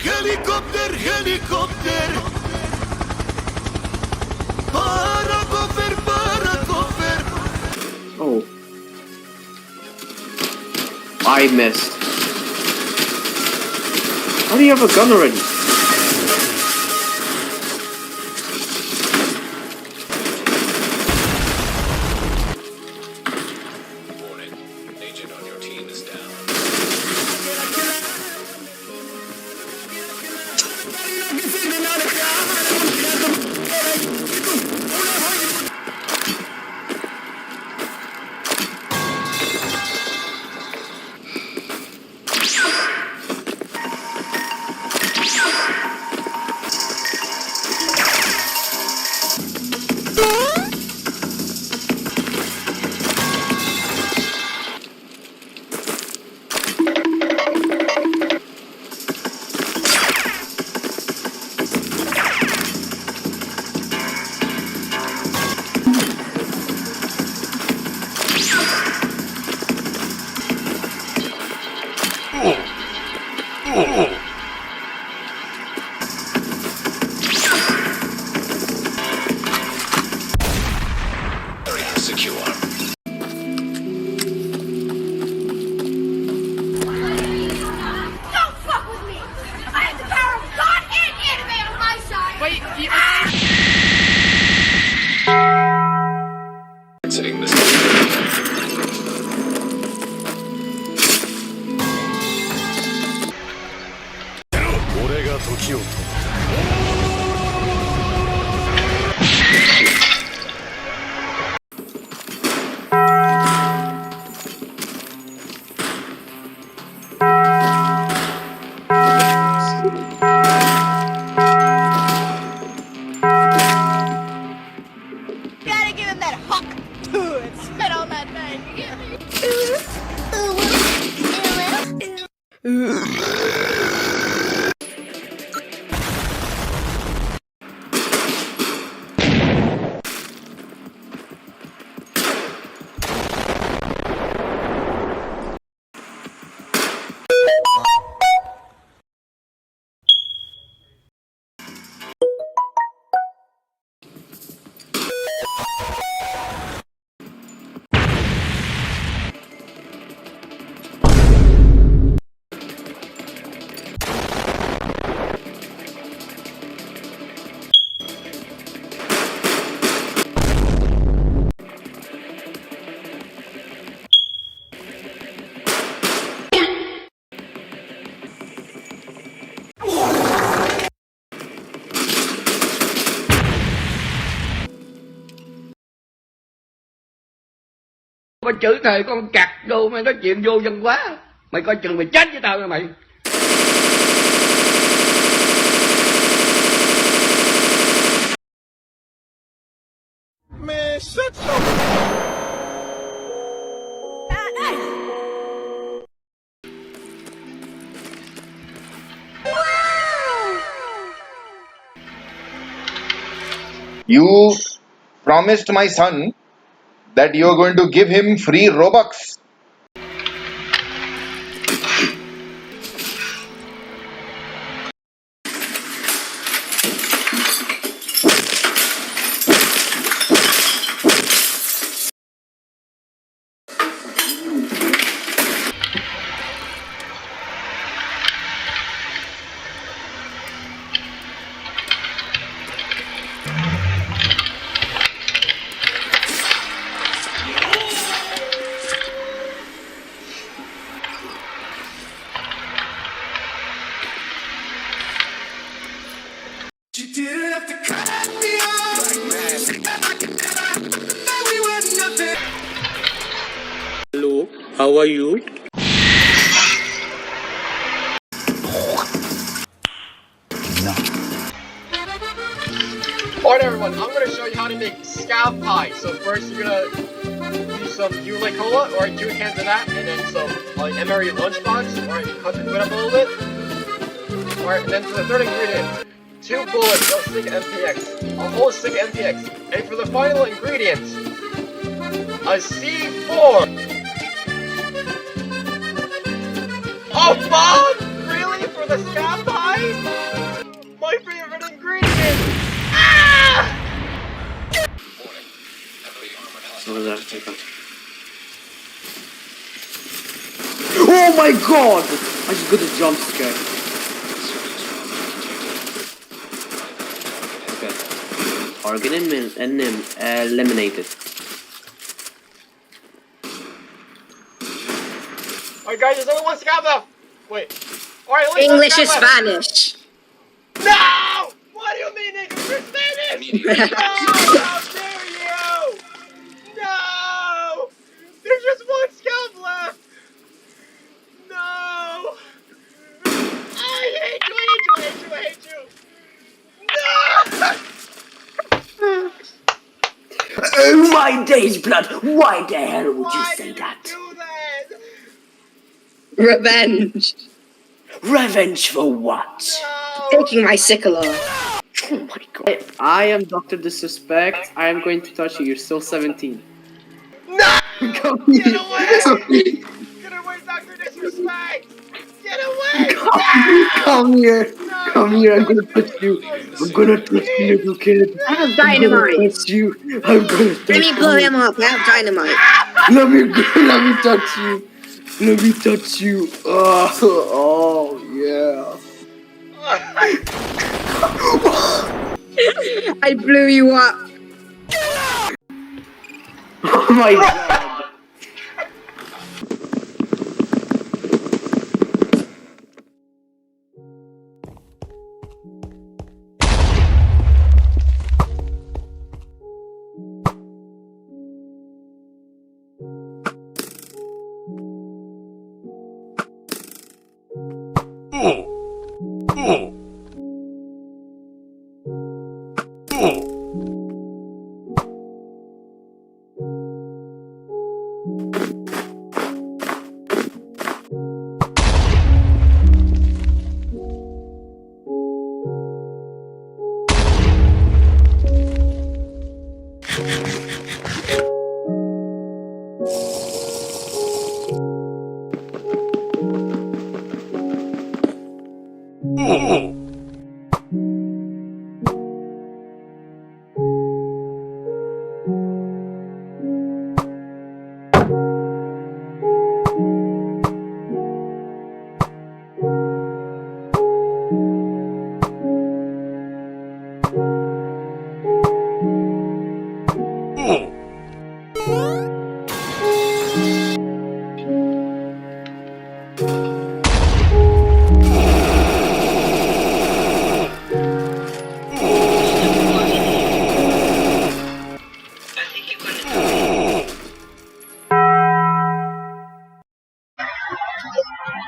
Helicopter, helicopter. Paracofer, paracofer. Oh. I missed. How do you have a gun already? Warning. Agent on your team is down. Area secure. Don't fuck with me! I have the power of God and anime on my side! Wait, Exiting this. Gotta give him that hawk and spit on that thing. có chữ thề con cặc đồ mày nói chuyện vô dân quá. Mày coi chừng mày chết với tao nha mày. Man, shut your... You promised my son that you are going to give him free Robux. You didn't have to cut me off like that. We were nothing. Hello, how are you? Alright everyone, I'm going to show you how to make scav pie. So first you're going to use some Yule Cola, or 2 cans of that, and then some emery lunchbox, or cut the food up a little bit. Alright, and then for the third ingredient, 2 bullets of stick MPX, a whole stick MPX, and for the final ingredient, a C4! Oh, Mom! Really? For the scav pie? take them. Oh my god! I just got a jump scare. Okay. Target eliminated. Alright guys, there's only one scav left! Wait. Alright, only English one is scav left. Spanish. No! What do you mean English is Spanish? No! How dare you! No! There's just one scav left! No! I hate you, I hate you, I hate you, I hate you! No! Oh my days, blood! Why the hell would you Why say did that? you do that? Revenge. Revenge for what? No! Taking my sickle off. Oh my god. I am Dr. Disrespect. I am going to touch you. You're still 17. No! Come Get here. away! Get away, Dr. Disrespect! Get away! Come here. No! Come here. I'm gonna touch you. I'm gonna touch you, little kid. I have I'm gonna dynamite. touch you. I'm gonna touch Let me blow you. him up. I have dynamite. Let me touch you. Let me touch you. Oh yeah. I blew you up. Oh my god.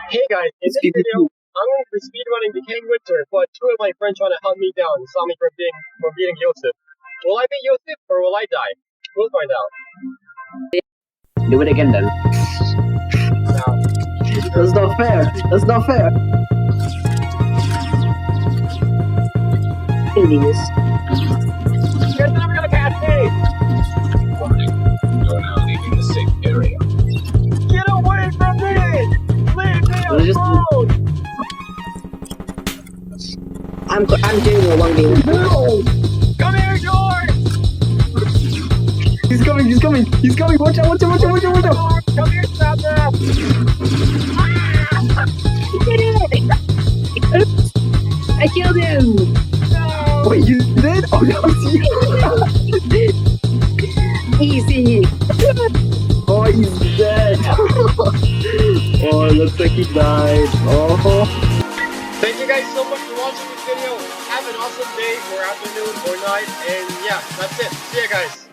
Hey guys, in this video, I'm going to be speedrunning Decaying Winter, but two of my friends trying to hunt me down and stop me from beating Yosef. Will I beat Yosef or will I die? We'll find out. Do it again then. Now, That's not fair. That's not fair. Idiots. you're never gonna catch me! Warning. You're now leaving the safe area. Get away from me! Leave me Just- alone! I'm doing a 1v1. No! Come here, George! He's coming. He's coming. He's coming. Watch out. Watch out. Watch out. Watch out. Watch out. Come here, Snapper! I killed him. No! Wait, you did? Oh, that was you. Easy. Oh, he's dead. Oh, looks like he died. Oh. Thank you guys so much for watching this video. Have an awesome day or afternoon or night. And yeah, that's it. See ya guys.